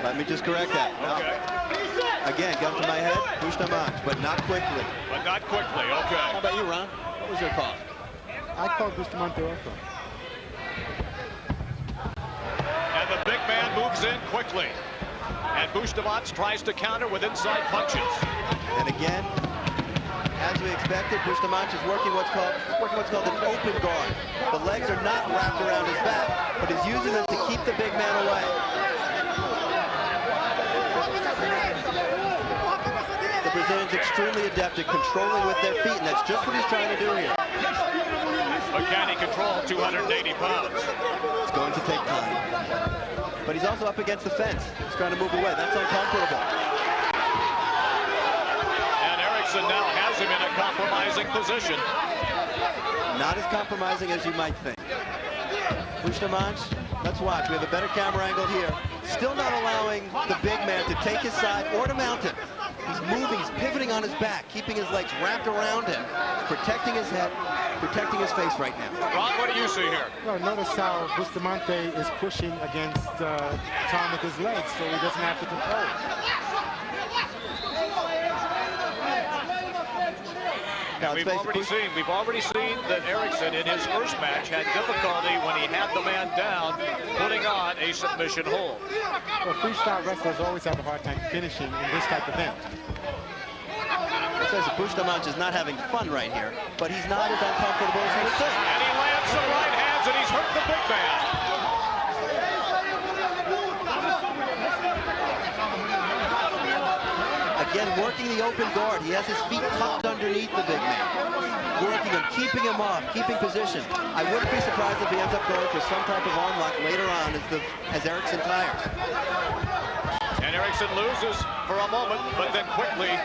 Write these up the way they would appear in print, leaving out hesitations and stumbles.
Let me just correct that. Okay. Again, gun to my head, bustamante, but not quickly. But not quickly, okay. How about you, Ron? What was your call? I called bustamante also. And the big man moves in quickly. And Bustamante tries to counter with inside punches. And again, as we expected, Bustamante is working what's called an open guard. The legs are not wrapped around his back, but he's using them to keep the big man away. The Brazilian's extremely adept at controlling with their feet, and that's just what he's trying to do here. But can he control 280 pounds? It's going to take time. But he's also up against the fence. He's trying to move away. That's uncomfortable. And Erikson now has him in a compromising position. Not as compromising as you might think. Bustamante, let's watch. We have a better camera angle here. Still not allowing the big man to take his side or to mount him. He's moving, he's pivoting on his back, keeping his legs wrapped around him, protecting his head, protecting his face right now. Ron, what do you see here? Well, notice how Bustamante is pushing against Tom with his legs, so he doesn't have to control it. And we've already seen that Erikson in his first match had difficulty when he had the man down, putting on a submission hold. Well, freestyle wrestlers always have a hard time finishing in this type of event. It says that Bustamante is not having fun right here, but he's not as uncomfortable as he would think. And he lands some right hands, and he's hurt the big man. Again, working the open guard. He has his feet tucked underneath the big man. Working him, keeping him off, keeping position. I wouldn't be surprised if he ends up going for some type of arm lock later on as Erikson tires. And Erikson loses for a moment, but then quickly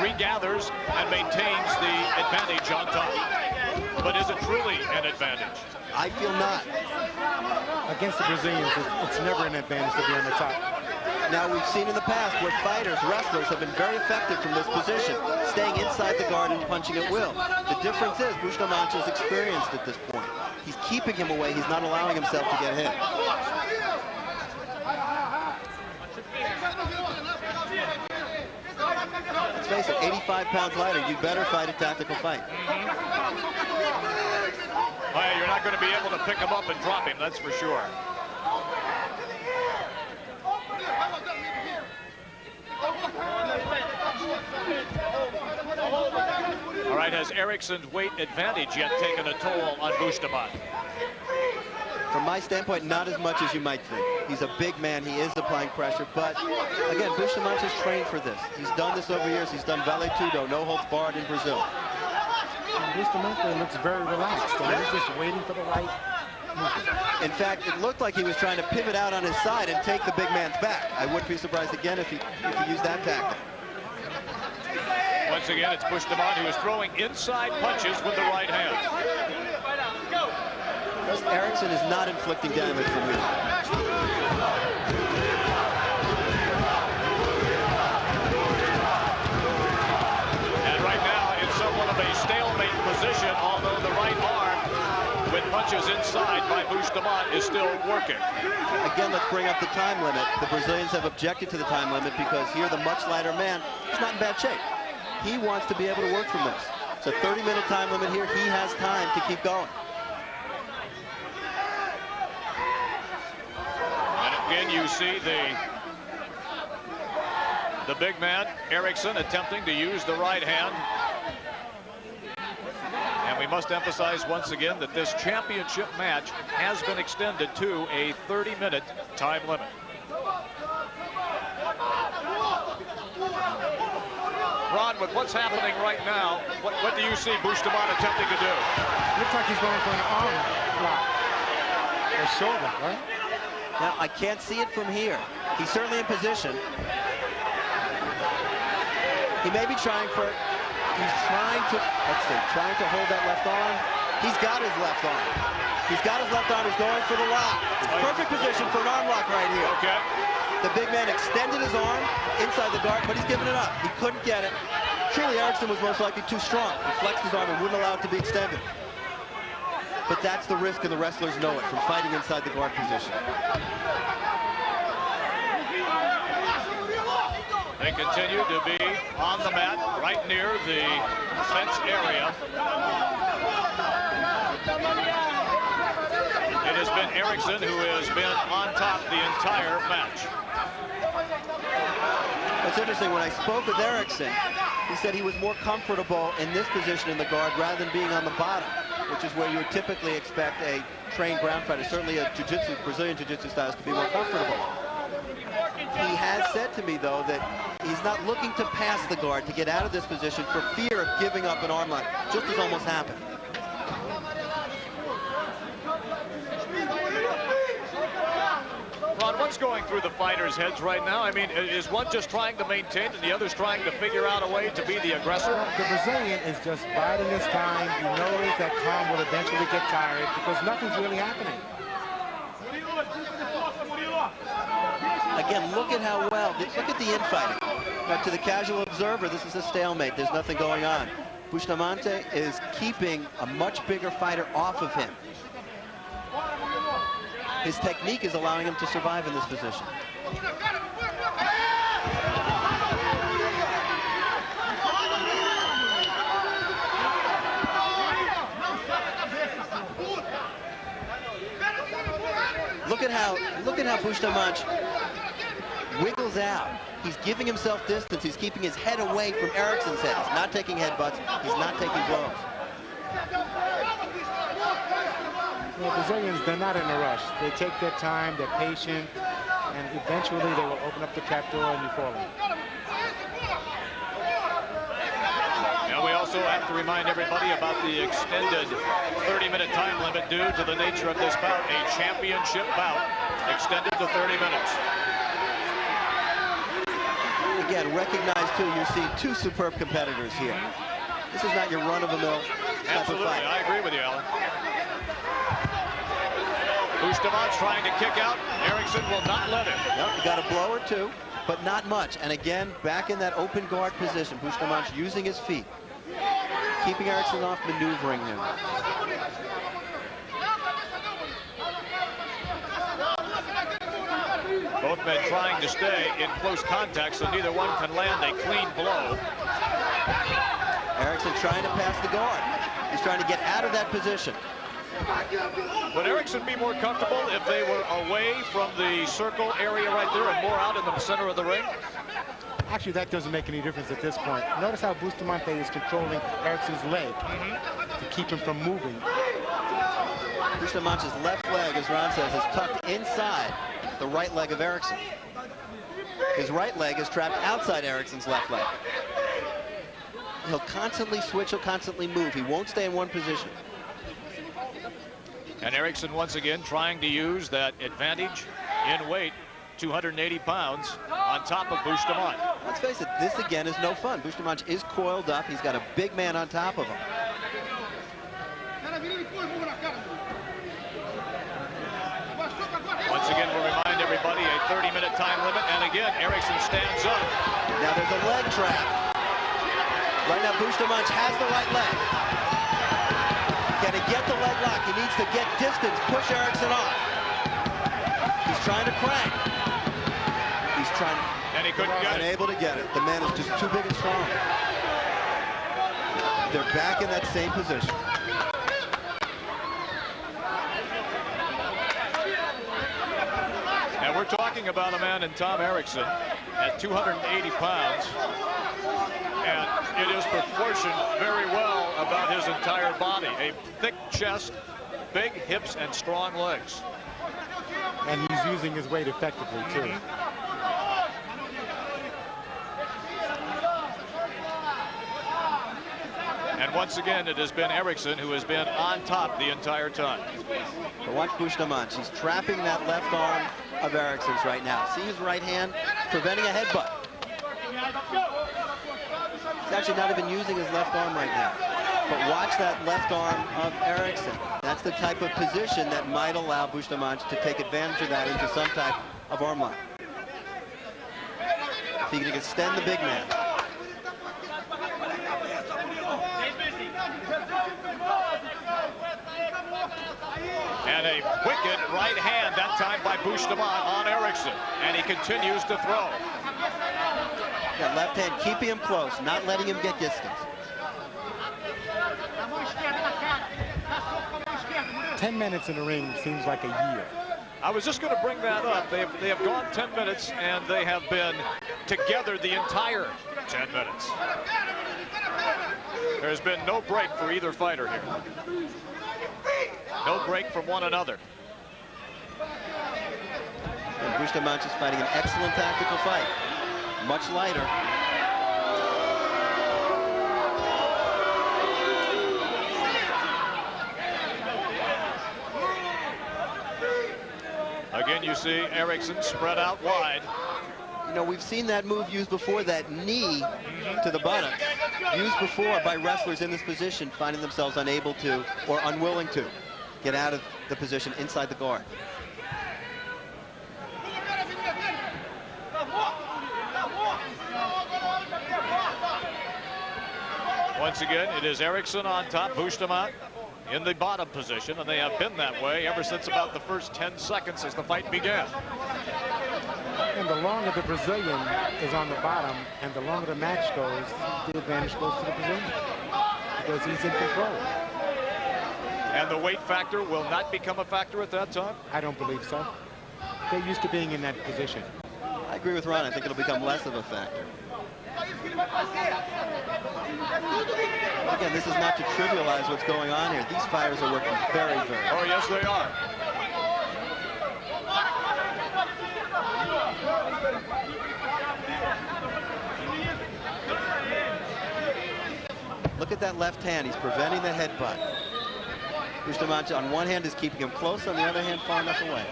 regathers and maintains the advantage on top. But is it truly an advantage? I feel not. Against the Brazilians, it's never an advantage to be on the top. Now, we've seen in the past where fighters, wrestlers have been very effective from this position, staying inside the guard and punching at will. The difference is Bustamante is experienced at this point. He's keeping him away. He's not allowing himself to get hit. Let's face it, 85 pounds lighter, you better fight a tactical fight. Well, you're not going to be able to pick him up and drop him, that's for sure. All right, has Erikson's weight advantage yet taken a toll on Bustamante? From my standpoint, not as much as you might think. He's a big man. He is applying pressure. But, again, Bustamante has trained for this. He's done this over years. He's done vale tudo, no holds barred in Brazil. And Bustamante looks very relaxed. And he's just waiting for the right movement. In fact, it looked like he was trying to pivot out on his side and take the big man's back. I wouldn't be surprised again if he used that tactic. Once again, it's Bustamante who is throwing inside punches with the right hand. Erikson is not inflicting damage from here. And right now, it's somewhat of a stalemate position, although the right arm with punches inside by Bustamante is still working. Again, let's bring up the time limit. The Brazilians have objected to the time limit because here the much lighter man is not in bad shape. He wants to be able to work from this. It's a 30-minute time limit here. He has time to keep going. And again, you see the big man, Erikson, attempting to use the right hand. And we must emphasize once again that this championship match has been extended to a 30-minute time limit. Ron, with what's happening right now, what do you see Bustamante attempting to do? Looks like he's going for an arm lock. Or shoulder, right? Now, I can't see it from here. He's certainly in position. He may be trying for, he's trying to, let's see, trying to hold that left arm. He's got his left arm. He's got his left arm, he's going for the lock. It's perfect position for an arm lock right here. Okay. The big man extended his arm inside the guard, but he's given it up. He couldn't get it. Truly, Erikson was most likely too strong. He flexed his arm and wouldn't allow it to be extended. But that's the risk, and the wrestlers know it from fighting inside the guard position. They continue to be on the mat right near the fence area. It has been Erikson who has been on top the entire match. It's interesting, when I spoke with Erikson, he said he was more comfortable in this position in the guard rather than being on the bottom, which is where you would typically expect a trained ground fighter, certainly a jiu-jitsu, Brazilian jiu-jitsu styles, to be more comfortable. He has said to me, though, that he's not looking to pass the guard to get out of this position for fear of giving up an arm lock, just as almost happened. Ron, what's going through the fighters' heads right now? I mean, is one just trying to maintain and the other's trying to figure out a way to be the aggressor? The Brazilian is just biding his time. He knows that Tom will eventually get tired because nothing's really happening. Again, look at how well, look at the infighting. Now, to the casual observer, this is a stalemate. There's nothing going on. Bustamante is keeping a much bigger fighter off of him. His technique is allowing him to survive in this position. Look at how Bustamante wiggles out. He's giving himself distance. He's keeping his head away from Erikson's head. He's not taking headbutts. He's not taking blows. Well, Brazilians, they're not in a rush. They take their time, they're patient, and eventually they will open up the trapdoor and you fall in. Now we also have to remind everybody about the extended 30-minute time limit due to the nature of this bout, a championship bout, extended to 30 minutes. Again, recognize too, you see two superb competitors here. This is not your run-of-the-mill type Absolutely, of fight. I agree with you, Alan. Bustamante's trying to kick out. Erikson will not let him. Yep, you got a blow or two, but not much. And again, back in that open guard position, Bustamante using his feet, keeping Erikson off, maneuvering him. Both men trying to stay in close contact so neither one can land a clean blow. Erikson trying to pass the guard. He's trying to get out of that position. Would Erikson be more comfortable if they were away from the circle area right there and more out in the center of the ring? Actually, that doesn't make any difference at this point. Notice how Bustamante is controlling Erikson's leg to keep him from moving. Bustamante's left leg, as Ron says, is tucked inside the right leg of Erikson. His right leg is trapped outside Erikson's left leg. He'll constantly switch, he'll constantly move. He won't stay in one position. And Erikson once again trying to use that advantage in weight, 280 pounds, on top of Bustamante. Let's face it, this again is no fun. Bustamante is coiled up. He's got a big man on top of him. Once again, we'll remind everybody a 30-minute time limit. And again, Erikson stands up. Now there's a leg trap. Right now, Bustamante has the right leg. Can he get the leg lock? He needs to get distance, push Erikson off. He's trying to crank. He's trying, and he couldn't get it. Unable to get it. The man is just too big and strong. They're back in that same position. And we're talking about a man in Tom Erikson at 280 pounds. And it is proportioned very well about his entire body. A thick chest, big hips, and strong legs. And he's using his weight effectively, too. And once again, it has been Erikson who has been on top the entire time. But watch Bustamante. He's trapping that left arm of Erikson's right now. See his right hand preventing a headbutt. He's actually not even using his left arm right now. But watch that left arm of Erikson. That's the type of position that might allow Bustamante to take advantage of that into some type of arm lock. If he can extend the big man. And a wicked right hand, that time by Bustamante on Erikson. And he continues to throw. That left hand keeping him close, not letting him get distance. 10 minutes in the ring seems like a year. I was just going to bring that up. They have gone 10 minutes, and they have been together the entire 10 minutes. There's been no break for either fighter here. No break from one another. And Bustamante is fighting an excellent tactical fight. Much lighter. Again, you see Erikson spread out wide. You know, we've seen that move used before, that knee to the buttocks, used before by wrestlers in this position, finding themselves unable to or unwilling to get out of the position inside the guard. Once again, it is Erikson on top, Bustamante in the bottom position, and they have been that way ever since about the first 10 seconds as the fight began. And the longer the Brazilian is on the bottom and the longer the match goes, the advantage goes to the Brazilian because he's in control. And the weight factor will not become a factor at that time? I don't believe so. They're used to being in that position. I agree with Ron. I think it'll become less of a factor. Again, this is not to trivialize what's going on here. These fighters are working very, very hard. Oh, yes, they are. Look at that left hand. He's preventing the headbutt. Bustamante on one hand is keeping him close, on the other hand far enough away.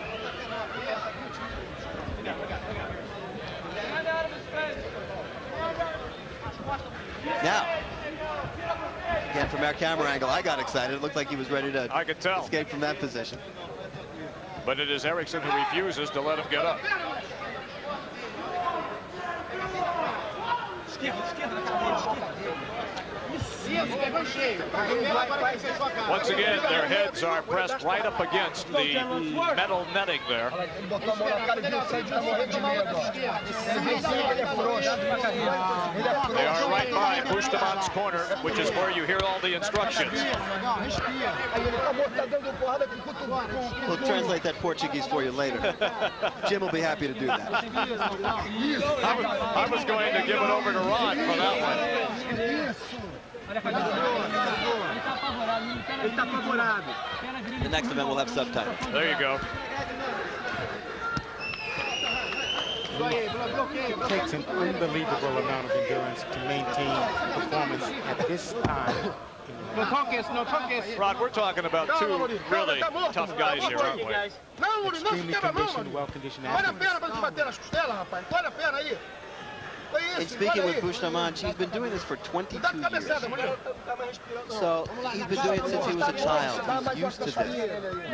Now, again, from our camera angle, I got excited. It looked like he was ready to I could tell. escape from that position. But it is Erikson who refuses to let him get up. Once again, their heads are pressed right up against the metal netting there. They are right by Bustamante's corner, which is where you hear all the instructions. We'll translate that Portuguese for you later. Jim will be happy to do that. I was going to give it over to Ron for that one. The next event will have subtitles. There you go. It takes an unbelievable amount of endurance to maintain performance at this time. Rod, we're talking about two really tough guys here, aren't we? Extremely conditioned, well-conditioned athletes. And speaking with Bustamante, he's been doing this for 22 years. So he's been doing it since he was a child. He's used to this.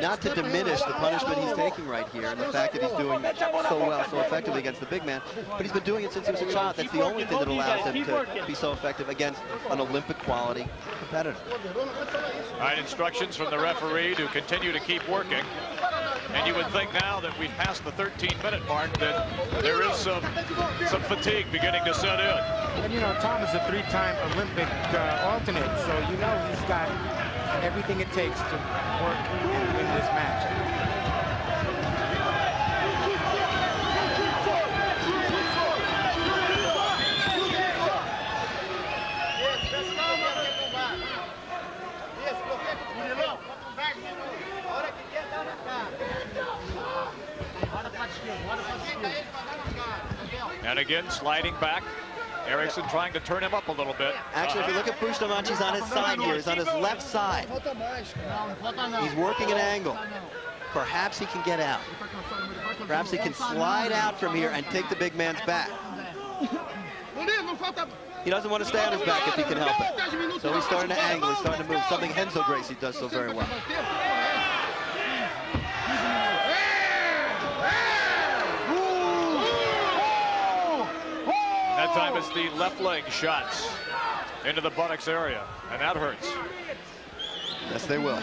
Not to diminish the punishment he's taking right here and the fact that he's doing so well, so effectively against the big man, but he's been doing it since he was a child. That's the only thing that allows him to be so effective against an Olympic quality competitor. All right, instructions from the referee to continue to keep working. And you would think now that we've passed the 13-minute mark that there is some fatigue beginning to set in. And you know, Tom is a three-time Olympic alternate, so you know he's got everything it takes to work and win this match. And again, sliding back. Erikson trying to turn him up a little bit. Actually, if you look at Bustamante, he's on his side here. He's on his left side. He's working an angle. Perhaps he can get out. Perhaps he can slide out from here and take the big man's back. He doesn't want to stay on his back if he can help it. So he's starting to angle. He's starting to move. Something Renzo Gracie does so very well. That time it's the left leg shots into the buttocks area, and that hurts. Yes, they will.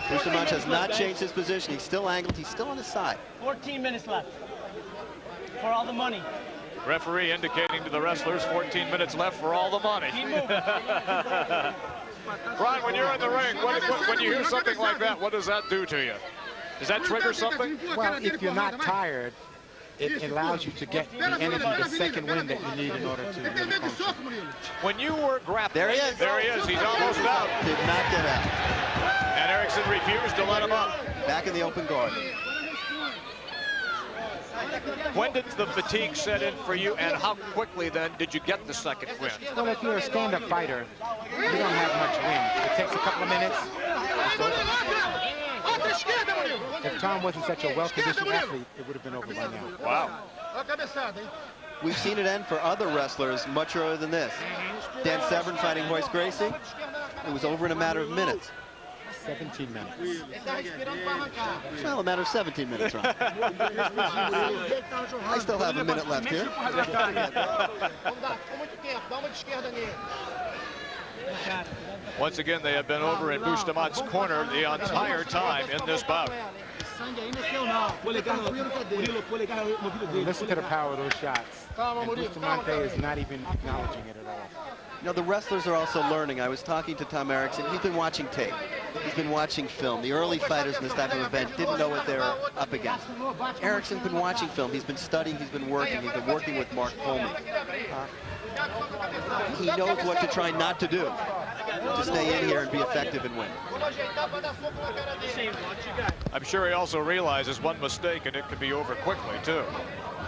Bustamante has not changed his position. He's still angled. He's still on his side. 14 minutes left. For all the money. Referee indicating to the wrestlers 14 minutes left for all the money. Ron, when you're in the ring, when you hear something like that, what does that do to you? Does that trigger something? Well, if you're not tired, it allows you to get the energy, the second wind that you need in order to really function. When you were grappling, There he is. There he is. He's almost out. Did not get out. And Erikson refused to let him up. Back in the open guard. When did the fatigue set in for you, and how quickly then did you get the second wind? Well, if you're a stand-up fighter, you don't have much wind. It takes a couple of minutes. If Tom wasn't such a well-conditioned athlete, it would have been over by now. Wow. We've seen it end for other wrestlers much earlier than this. Dan Severn fighting Royce Gracie. It was over in a matter of minutes. 17 minutes. Well, a matter of 17 minutes, Ron. I still have a minute left here. Once again, they have been over in Bustamante's corner the entire time in this bout. Listen to the power of those shots. And Bustamante is not even acknowledging it at all. You know, the wrestlers are also learning. I was talking to Tom Erikson. He's been watching tape. He's been watching film. The early fighters in this type of event didn't know what they were up against. Erikson's been watching film. He's been studying. He's been working. He's been working with Mark Coleman. He knows what to try not to do to stay in here and be effective and win. I'm sure he also realizes one mistake and it could be over quickly, too.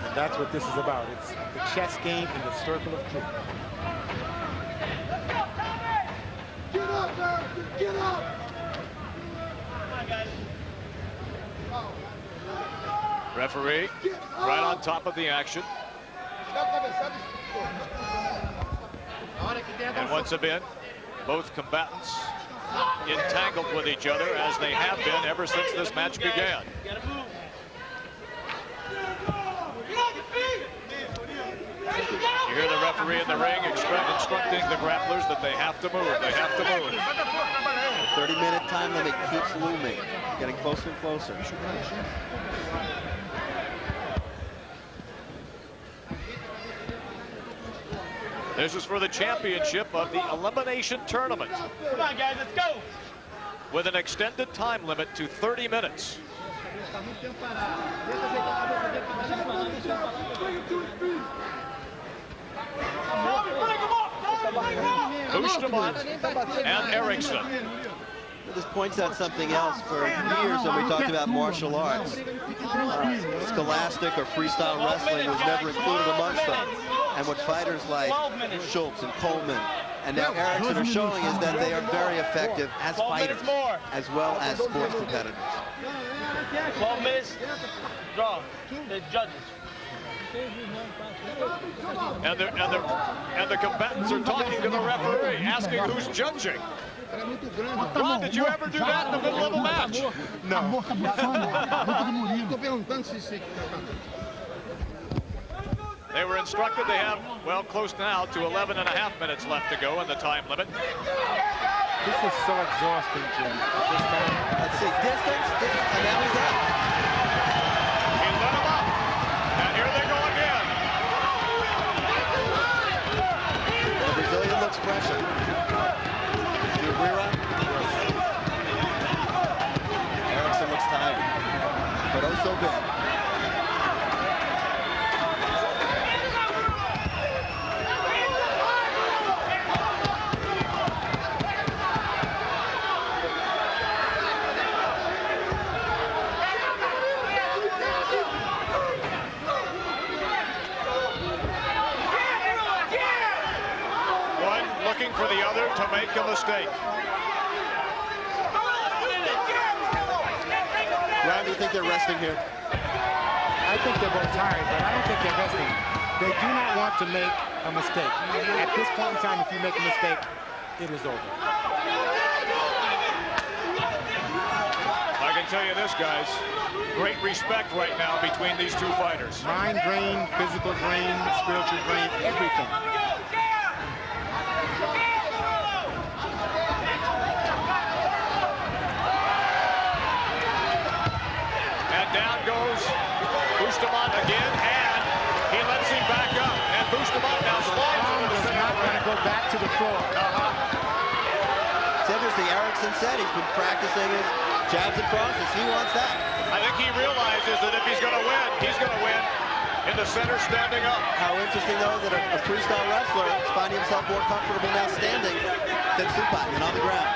And that's what this is about. It's the chess game in the circle of truth. Get up, man! Get up! Referee right on top of the action. And once again, both combatants entangled with each other as they have been ever since this match began. You hear the referee in the ring instructing the grapplers that they have to move. They have to move. The 30-minute time limit keeps looming, getting closer and closer. This is for the championship of the elimination tournament. Come on, guys, let's go. With an extended time limit to 30 minutes. Bustamante and Erikson. This points out something else. For years when we talked about martial arts, scholastic or freestyle wrestling was never included amongst them. And what fighters like Schultz and Coleman and now Erikson are showing is that they are very effective as fighters as well as sports competitors. 12 minutes, draw. The judges. And the combatants are talking to the referee, asking who's judging. Ron, did you ever do that in the middle of a match? No. They were instructed they have, well, close now to 11.5 minutes left to go in the time limit. This is so exhausting, Jim. Let's see, distance, and now he's out. He let him up, and here they go again. The Brazilian looks fresher. Do you agree, Ron? Erikson looks tired, but oh so good. Looking for the other to make a mistake. Ron, do you think they're resting here? I think they're both tired, but I don't think they're resting. They do not want to make a mistake. At this point in time, if you make a mistake, it is over. I can tell you this, guys. Great respect right now between these two fighters. Mind drain, physical drain, spiritual drain, everything. And down goes Bustamante. again, and he lets him back up. And Bustamante now slides Tom into the does center not want to ring. go back to the floor. It's interesting. Erikson said he's been practicing his jabs and crosses. He wants that. I think he realizes that if he's going to win, he's going to win in the center standing up. How interesting, though, that a freestyle wrestler is finding himself more comfortable now standing than supine and on the ground.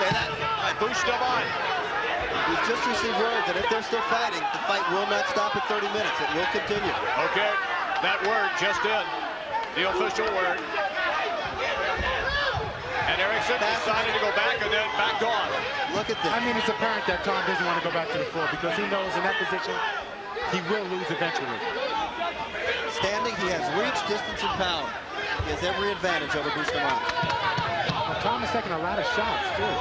Say that? Bustamante. We've just received word that if they're still fighting, the fight will not stop at 30 minutes. It will continue. Okay, that word just in. The official word. And Erikson decided to go back and then back on. Look at this. I mean, it's apparent that Tom doesn't want to go back to the floor because he knows in that position he will lose eventually. Standing, he has reach, distance, and power. He has every advantage over Bustamante. Well, Tom is taking a lot of shots, too.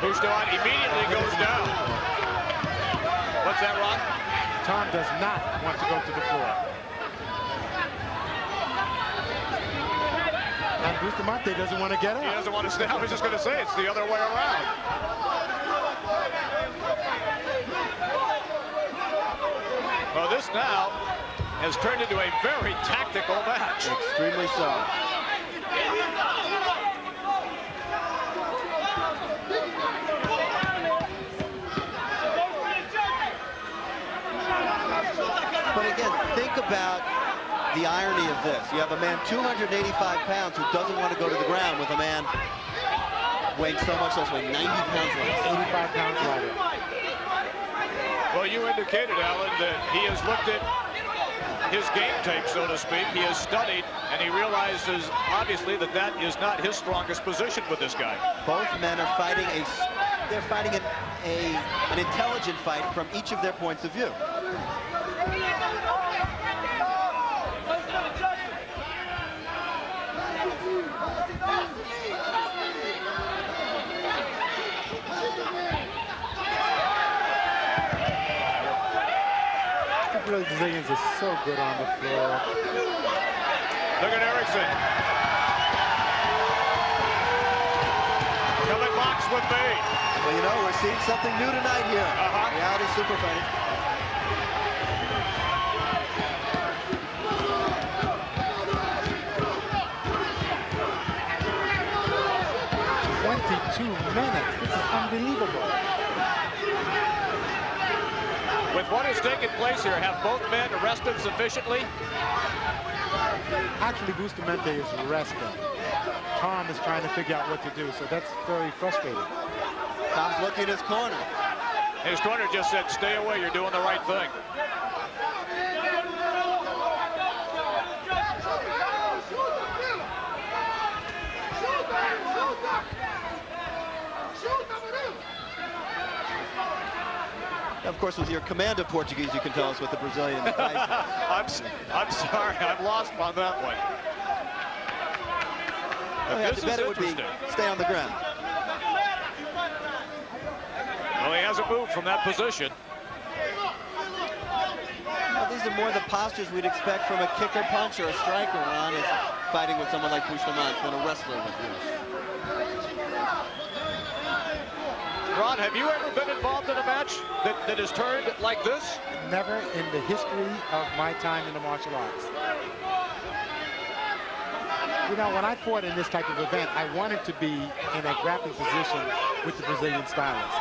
Bustamante immediately goes down. What's that, Ron? Tom does not want to go to the floor. And Bustamante doesn't want to get up. He doesn't want to stay. I was just going to say it's the other way around. Well, this now has turned into a very tactical match. Extremely so. But again, think about the irony of this. You have a man 285 pounds who doesn't want to go to the ground with a man weighing so much less, weighing 90 pounds less. 85 pounds lighter. Well, you indicated, Alan, that he has looked at his game tape, so to speak. He has studied, and he realizes, obviously, that that is not his strongest position with this guy. Both men are fighting an intelligent fight from each of their points of view. The Brazilians are so good on the floor. Look at Erikson. Come and box with me. Well, you know, we're seeing something new tonight here. Reality super fighting. Minutes. This is unbelievable. With what has taken place here, have both men rested sufficiently? Actually, Bustamante is resting. Tom is trying to figure out what to do, so that's very frustrating. Tom's looking at his corner. His corner just said, stay away, you're doing the right thing. Of course, with your command of Portuguese, you can tell us what the Brazilian I'm sorry, I'm lost on that one. I bet it would be stay on the ground. Well, he hasn't moved from that position. Well, these are more the postures we'd expect from a kicker, punch, or a striker, Ron, is fighting with someone like Bustamante than a wrestler with this. Ron, have you ever been involved in a match that has turned like this? Never in the history of my time in the martial arts. You know, when I fought in this type of event, I wanted to be in a grappling position with the Brazilian stylist.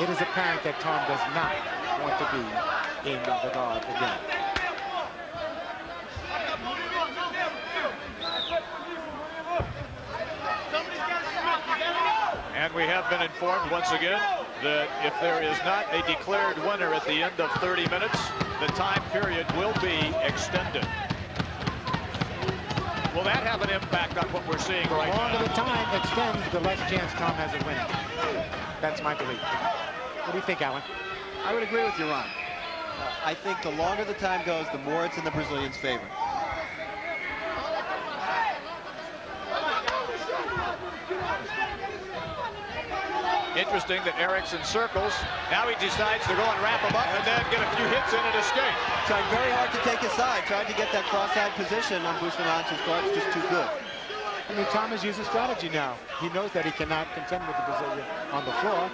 It is apparent that Tom does not want to be in the guard again. And we have been informed once again that if there is not a declared winner at the end of 30 minutes, the time period will be extended. Will that have an impact on what we're seeing right now? The longer the time extends, the less chance Tom has of winning. That's my belief. What do you think, Alan? I would agree with you, Ron. I think the longer the time goes, the more it's in the Brazilians' favor. interesting that Erikson circles. Now he decides to go and wrap him up and then get a few hits in and escape. Tried very hard to take his side. Tried to get that cross-side position on Bustamante's guard's just too good. I mean, Tom has used a strategy now. He knows that he cannot contend with the Brazilian on the floor.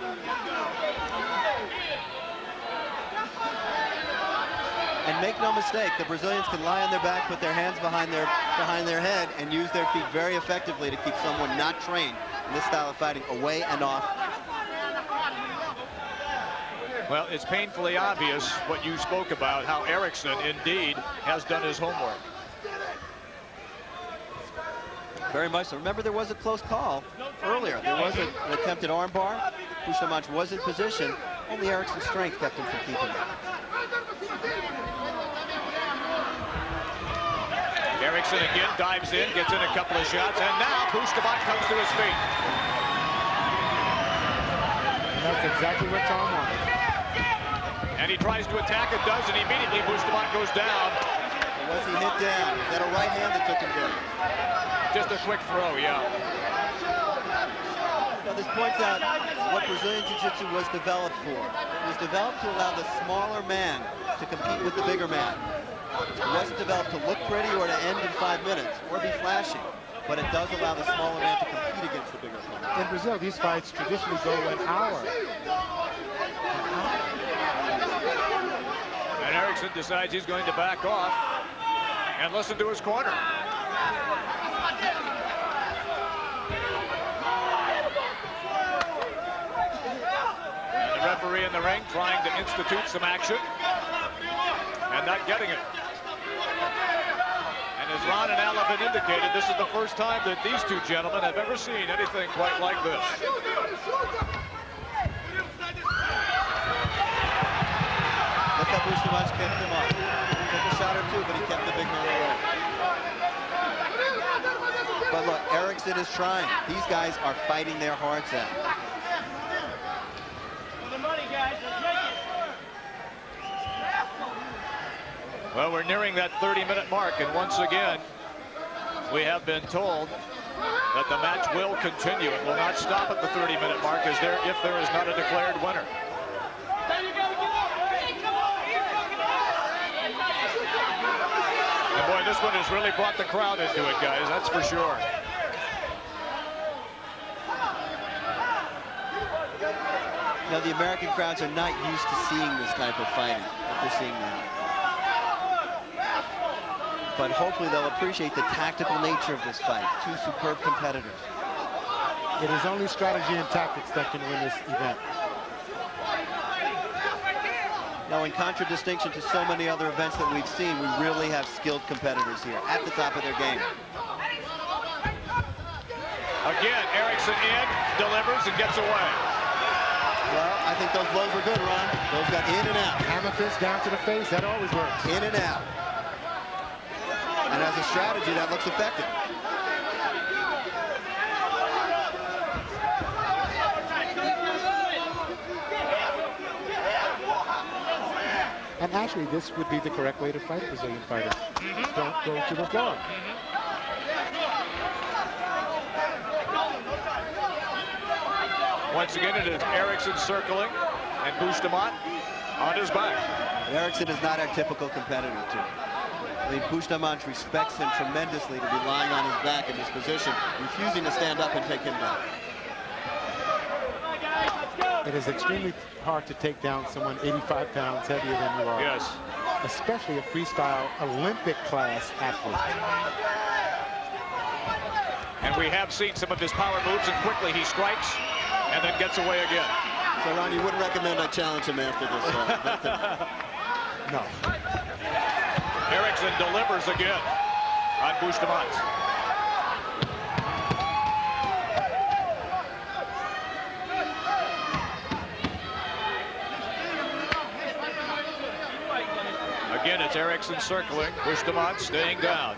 And make no mistake, the Brazilians can lie on their back, put their hands behind their head, and use their feet very effectively to keep someone not trained in this style of fighting away and off. Well, it's painfully obvious what you spoke about, how Erikson indeed has done his homework. Very much so. Remember, there was a close call earlier. There was an attempted armbar. Bustamante was in position. Only Erikson's strength kept him from keeping it. Erikson again dives in, gets in a couple of shots, and now Bustamante comes to his feet. And that's exactly what Tom wanted. And he tries to attack and does, and immediately Bustamante goes down. Was he hit down? Is that a right hand that took him down? Just a quick throw, yeah. Now this points out what Brazilian Jiu-Jitsu was developed for. It was developed to allow the smaller man to compete with the bigger man. It wasn't developed to look pretty or to end in 5 minutes or be flashy, but it does allow the smaller man to compete against the bigger man. In Brazil, these fights traditionally go an hour. And Erikson decides he's going to back off and listen to his corner. And the referee in the ring trying to institute some action and not getting it. And as Ron and Al have been indicated, this is the first time that these two gentlemen have ever seen anything quite like this. Look how Bustamante kept him up. Took a shot or two, but he kept the big man away. But look, Erikson is trying. These guys are fighting their hearts out. For the money, guys. Let's make it. Well, we're nearing that 30-minute mark, and once again, we have been told that the match will continue. It will not stop at the 30-minute mark if there is not a declared winner. And boy, this one has really brought the crowd into it, guys, that's for sure. Now, the American crowds are not used to seeing this type of fighting that they're seeing now. But hopefully they'll appreciate the tactical nature of this fight. Two superb competitors. It is only strategy and tactics that can win this event. Now, in contradistinction to so many other events that we've seen, we really have skilled competitors here at the top of their game. Again, Erikson in, delivers, and gets away. Well, I think those blows were good, Ron. Those got in and out. Hammer fist down to the face, that always works. In and out. And as a strategy, that looks effective. And actually, this would be the correct way to fight a Brazilian fighter. Don't go to the floor. Once again, it is Erikson circling and Bustamante on his back. Erikson is not our typical competitor, too. I mean, Bustamante respects him tremendously to be lying on his back in this position, refusing to stand up and take him down. It is extremely hard to take down someone 85 pounds heavier than you are. Yes. Especially a freestyle Olympic class athlete. And we have seen some of his power moves, and quickly he strikes and then gets away again. So, Ron, you wouldn't recommend I challenge him after this? No. Erikson delivers again on Bustamante. Again, it's Erikson circling, Bustamante staying down.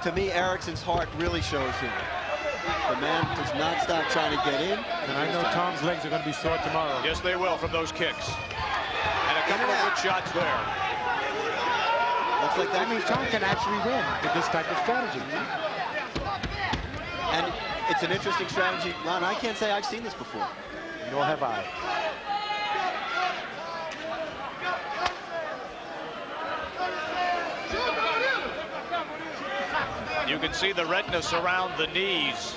To me, Erikson's heart really shows here. The man does not stop trying to get in. And I know Tom's legs are going to be sore tomorrow. Yes, they will from those kicks. And a couple of good shots there. Looks like that means Tom can actually win with this type of strategy. And It's an interesting strategy. Ron, I can't say I've seen this before. Nor have I. You can see the redness around the knees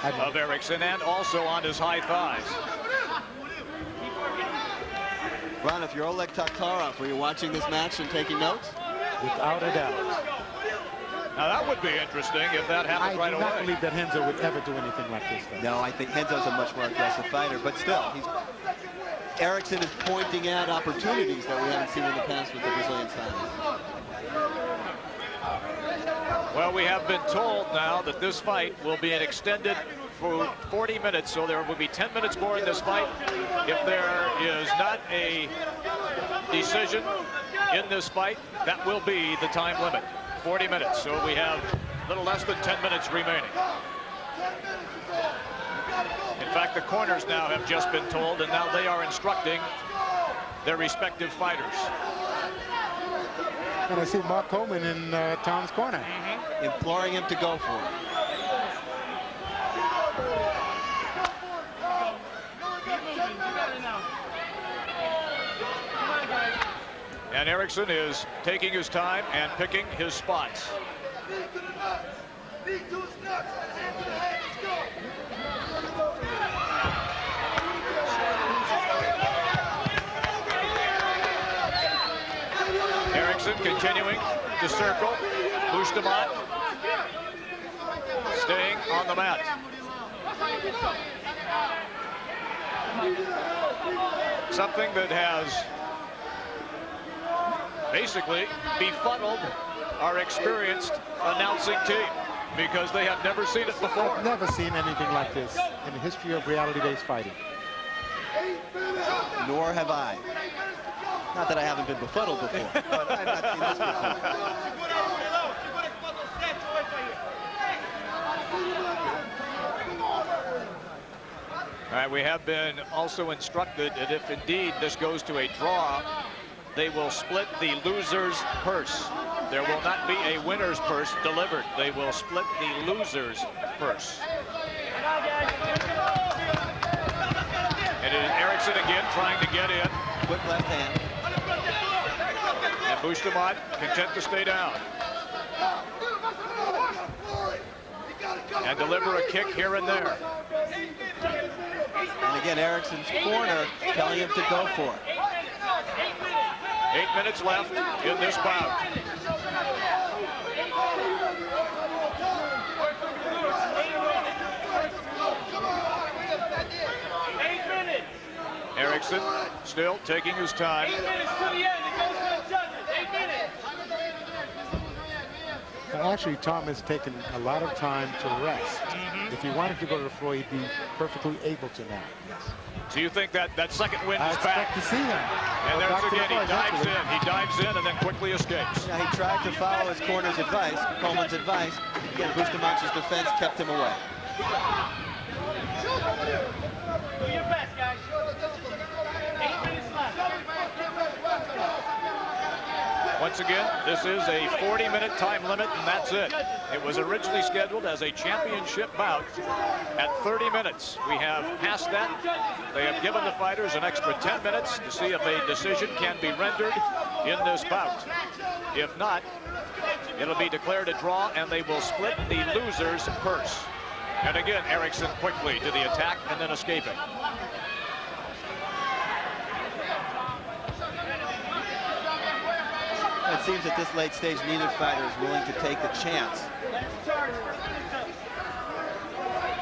of Erikson and also on his high thighs. Ron, if you're Oleg Taktarov, were you watching this match and taking notes? Without a doubt. Now that would be interesting if that happened right I do not away. believe that Renzo would ever do anything like this, though. No, I think Renzo's a much more aggressive fighter, but still, Erikson is pointing out opportunities that we haven't seen in the past with the Brazilian fighters. Well, we have been told now that this fight will be extended for 40 minutes, so there will be 10 minutes more in this fight. If there is not a decision in this fight, that will be the time limit, 40 minutes. So we have a little less than 10 minutes remaining. In fact, the corners now have just been told, and now they are instructing their respective fighters. And I see Mark Coleman in Tom's corner. Imploring him to go for it. And Erikson is taking his time and picking his spots. Erikson continuing to circle. Bustamante staying on the mat. Something that has basically befuddled our experienced announcing team because they have never seen it before. I've never seen anything like this in the history of reality-based fighting. Nor have I. Not that I haven't been befuddled before, but I've not seen this before. All right, we have been also instructed that if indeed this goes to a draw, they will split the loser's purse. There will not be a winner's purse delivered. They will split the loser's purse. And it is Erikson again trying to get in. Quick left hand. And Bustamante content to stay down. And deliver a kick here and there. And again, Erikson's corner telling him to go for it. 8 minutes left in this bout. Erikson still taking his time. 8 minutes to the end. It goes to the judges. 8 minutes. Well, actually, Tom has taken a lot of time to rest. If he wanted to go to the floor, he'd be perfectly able to now. So you think that second wind I is back? expect to see him. And Go there's back to the again, he floor, dives eventually. in. He dives in and then quickly escapes. Now, he tried to follow his corner's advice, Coleman's advice. Again, Bustamante's defense kept him away. Do your best, guys. 8 minutes left. Once again, this is a 40-minute time limit, and that's it. It was originally scheduled as a championship bout at 30 minutes. We have passed that. They have given the fighters an extra 10 minutes to see if a decision can be rendered in this bout. If not, it'll be declared a draw, and they will split the loser's purse. And again, Erikson quickly to the attack and then escaping. It seems at this late stage, neither fighter is willing to take the chance.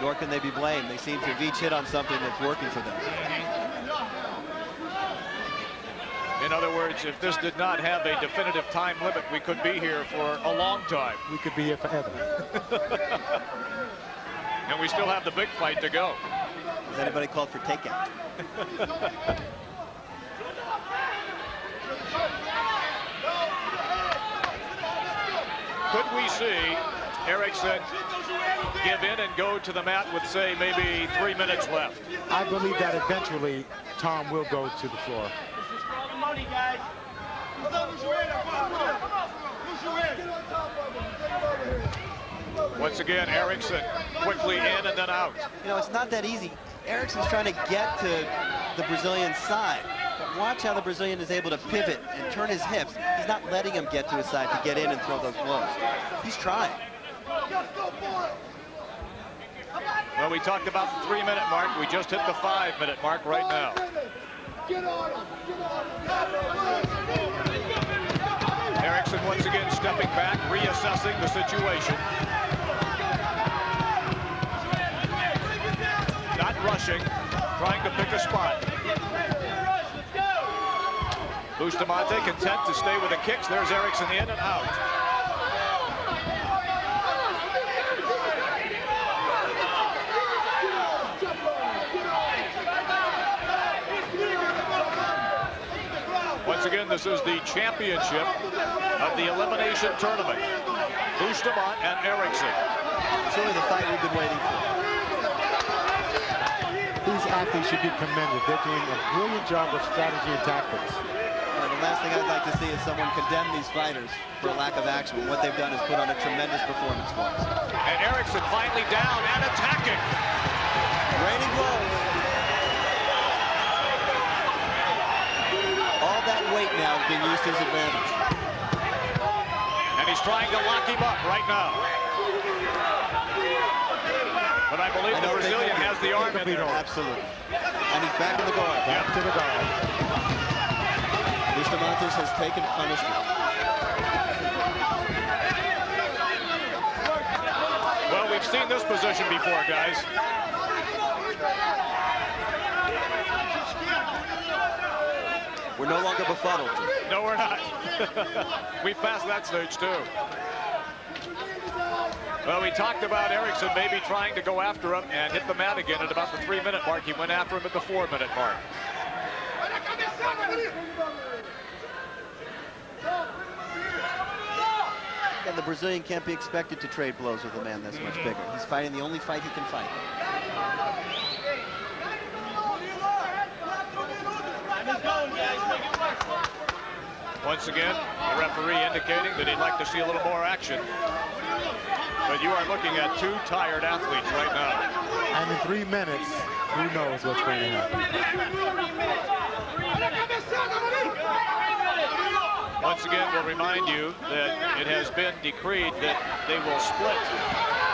Nor can they be blamed. They seem to have each hit on something that's working for them. In other words, if this did not have a definitive time limit, we could be here for a long time. We could be here forever. And we still have the big fight to go. Has anybody called for takeout? Could we see Erikson give in and go to the mat with, say, maybe 3 minutes left? I believe that eventually Tom will go to the floor. This is for all the money, guys. Once again, Erikson quickly in and then out. You know, it's not that easy. Erikson's trying to get to the Brazilian side. But watch how the Brazilian is able to pivot and turn his hips. He's not letting him get to his side to get in and throw those blows. He's trying. Well, we talked about the 3-minute mark. We just hit the 5-minute mark right now. Get on him. Erikson once again stepping back, reassessing the situation. Not rushing, trying to pick a spot. Bustamante content to stay with the kicks. There's Erikson in and out. Once again, this is the championship of the elimination tournament. Bustamante and Erikson. It's really the fight we've been waiting for. These athletes should be commended. They're doing a brilliant job of strategy and tactics. The last thing I'd like to see is someone condemn these fighters for a lack of action. What they've done is put on a tremendous performance for us. And Erikson finally down and attacking. Raining blows. All that weight now is being used to his advantage. And he's trying to lock him up right now. But I believe the Brazilian has the arm in there. Absolutely. And he's back in the guard. Back to the guard. Bustamante has taken punishment. Well, we've seen this position before, guys. We're no longer befuddled. No, we're not. We passed that stage, too. Well, we talked about Erikson maybe trying to go after him and hit the mat again at about the 3-minute mark. He went after him at the 4-minute mark. And the Brazilian can't be expected to trade blows with a man that's much bigger. He's fighting the only fight he can fight. Once again, the referee indicating that he'd like to see a little more action. But you are looking at two tired athletes right now. And in 3 minutes, who knows what's going to happen. Once again, we'll remind you that it has been decreed that they will split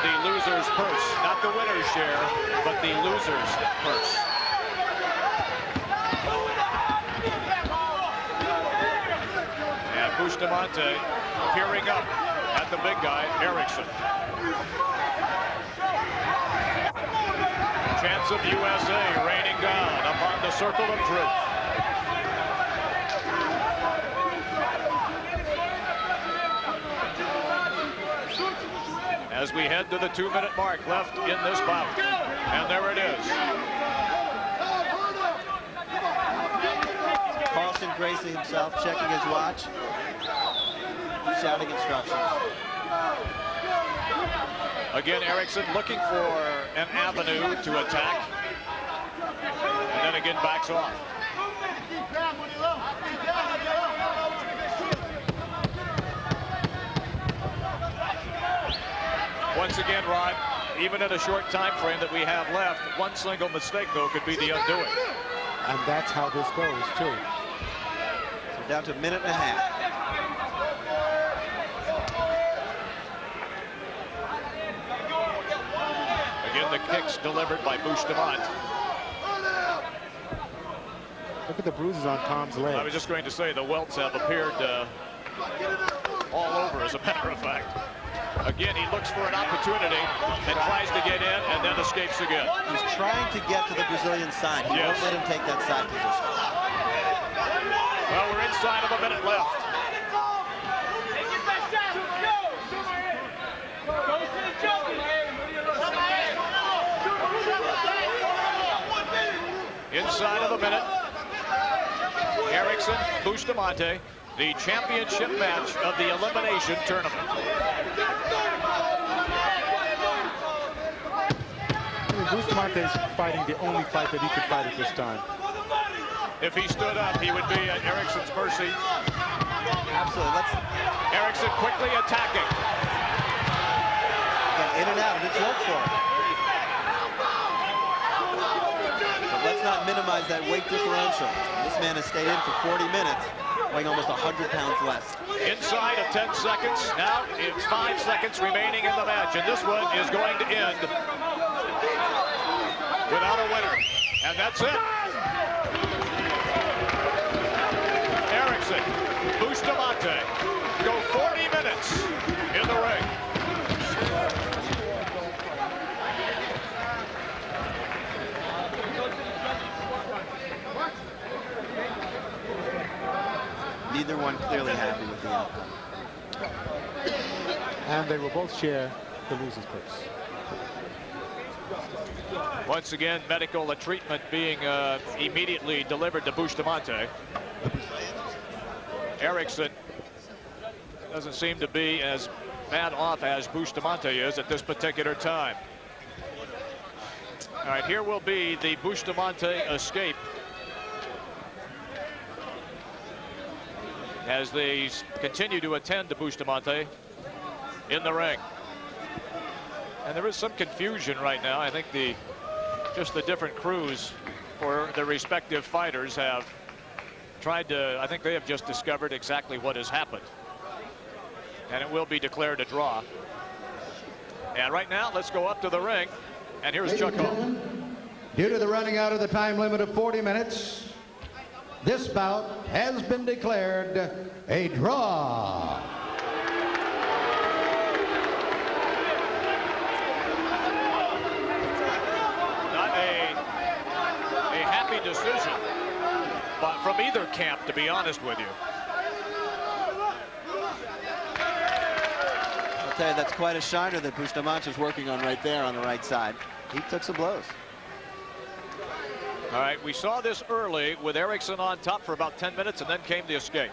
the loser's purse. Not the winner's share, but the loser's purse. And Bustamante peering up at the big guy, Erikson. Chance of USA raining down upon the circle of truth. As we head to the 2-minute mark left in this bout. And there it is. Carlson Gracie himself checking his watch, shouting instructions. Again, Erikson looking for an avenue to attack. And then again backs off. Once again, Rod, even in a short time frame that we have left, one single mistake, though, could be the undoing. And that's how this goes, too. So down to a minute and a half. Again, the kicks delivered by Bustamante. Look at the bruises on Tom's legs. I was just going to say the welts have appeared all over, as a matter of fact. Again, he looks for an opportunity and tries to get in and then escapes again. He's trying to get to the Brazilian side. He won't let him take that side position. Well, we're inside of a minute left. Inside of a minute. Erikson, Bustamante, the championship match of the elimination tournament. Bustamante is fighting the only fight that he could fight at this time. If he stood up, he would be at Erikson's mercy. Absolutely. Erikson quickly attacking. Again, In and out, and it's worked for him. But let's not minimize that weight differential. This man has stayed in for 40 minutes, weighing almost 100 pounds less. Inside of 10 seconds. Now it's 5 seconds remaining in the match, and this one is going to end without a winner. And that's it. Erikson, Bustamante go 40 minutes in the ring. Neither one clearly happy with the outcome. And they will both share the loser's purse. Once again, medical treatment being immediately delivered to Bustamante. Erikson doesn't seem to be as bad off as Bustamante is at this particular time. All right, here will be the Bustamante escape as they continue to attend to Bustamante in the ring. And there is some confusion right now. I think just the different crews for the respective fighters have tried to, I think they have just discovered exactly what has happened. And it will be declared a draw. And right now, let's go up to the ring. And here's Chuck Hall. Due to the running out of the time limit of 40 minutes, this bout has been declared a draw. Not a happy decision, but from either camp, to be honest with you. I'll tell you, that's quite a shiner that Bustamante's working on right there on the right side. He took some blows. All right, we saw this early with Erikson on top for about 10 minutes, and then came the escape.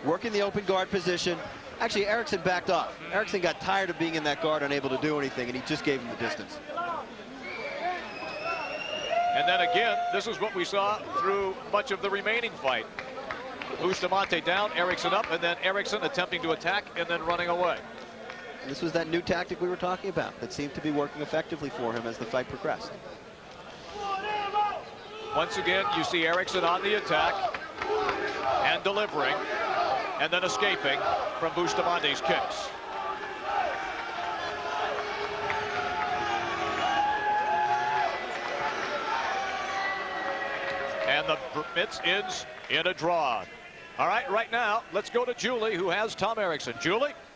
Working the open guard position. Actually, Erikson backed off. Erikson got tired of being in that guard, unable to do anything, and he just gave him the distance. And then again, this is what we saw through much of the remaining fight. Bustamante down, Erikson up, and then Erikson attempting to attack and then running away. And this was that new tactic we were talking about that seemed to be working effectively for him as the fight progressed. Once again, you see Erikson on the attack and delivering and then escaping from Bustamante's kicks. And the mitts ends in a draw. All right, right now, let's go to Julie, who has Tom Erikson. Julie?